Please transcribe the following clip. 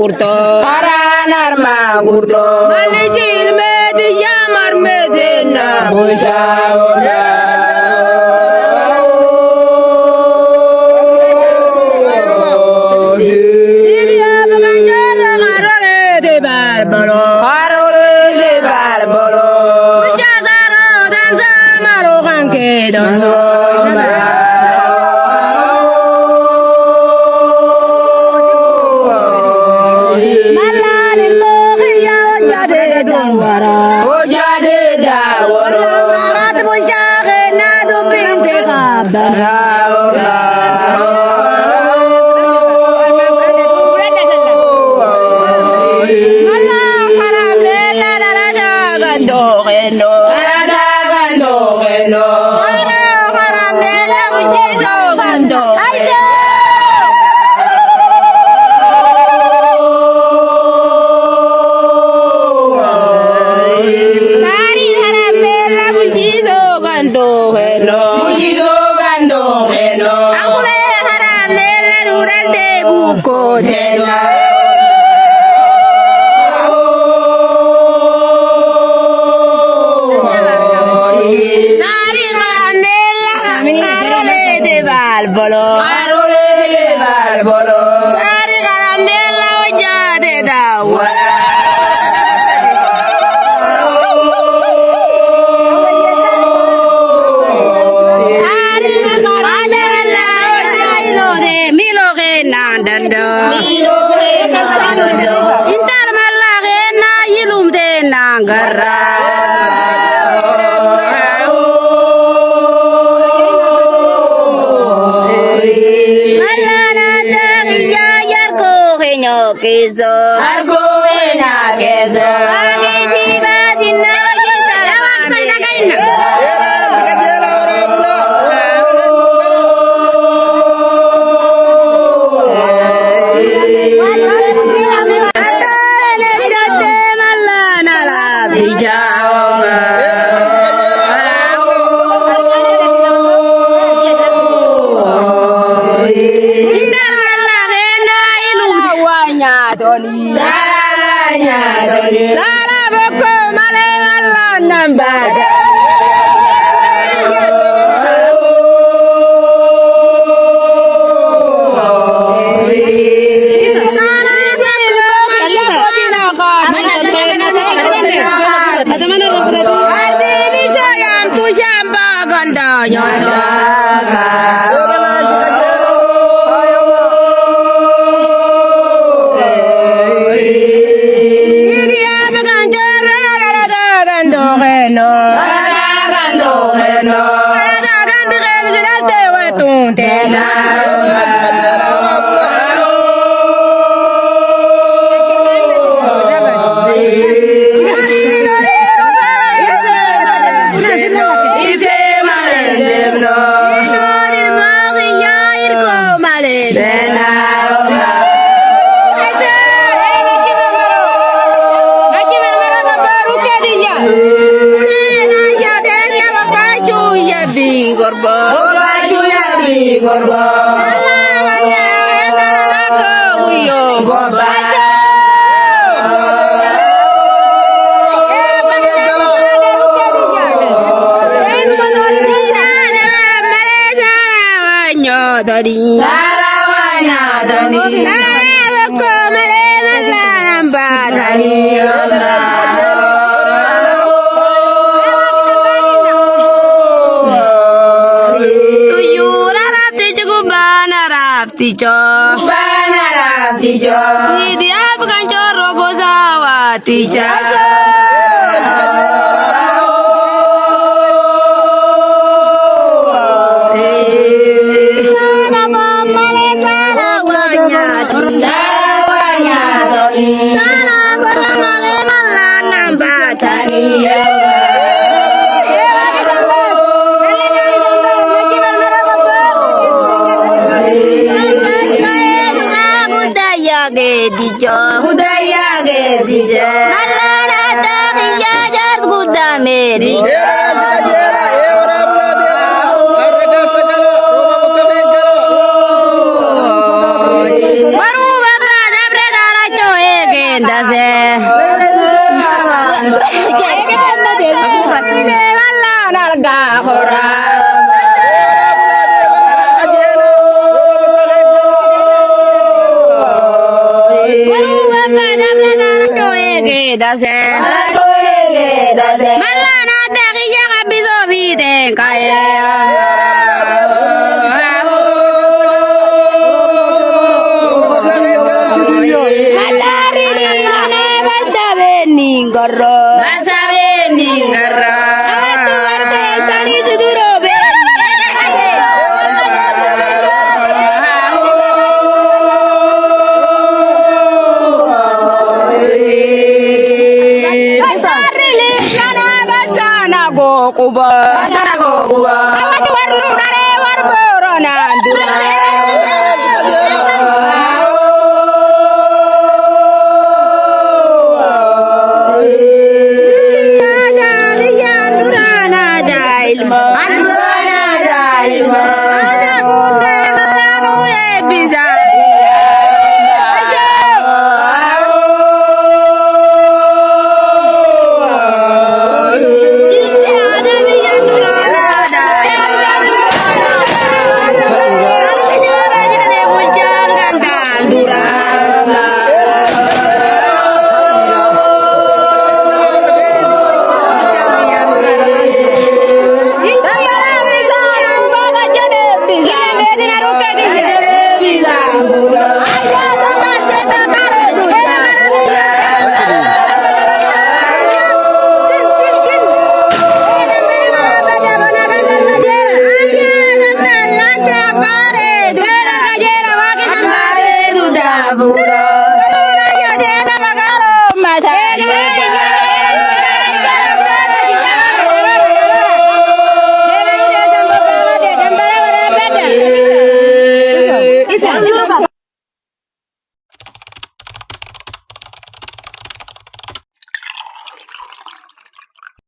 kurto Aranar magurdo Malijil medi yamar medina Bushaola Didi abagan jara ngarore de barbaro Harore de barbolo Jazaro dan samaro kanke donzo Malani mohiya jade dawara Ojade daworo Sarat mushake nadu binte kabana Malang haram lela daraja gando geno Aragando geno Malang haram lela mujizo gando Aisyah Tari haram lela mujizo gando geno Mujizo gando geno Angule haram lela durante buko jena Sari haram lela harole de balbolo Arole de barbolo Sari haram lela wajade dawara Ari karaja la ilo de milo ke nandando Miro geno sanondo Intar malla ke na ilum de nangara Malla na tagiya yar ko kenyo kizo Argo gena kezo Ami jiba jinna yinta awak sa kainna Salamanya doni Aragando geno Ise malendemno Dena Obaju ya bi gorbo Goba Sarawanya doni Dani Tijo, Banara tijo dia bukan coro gozawa tijo. Sarawanya doni Budaya gedija Malala tahiya jas gudameri. Baru bapa dabre dara coy dase. Malana tagiya kabizo biden kaya. Basabe ningara. Atu arte sani suduro be. Basarili lana basana go kuba. Basana go kuba. Awatu waru dare waru borona dura. Mata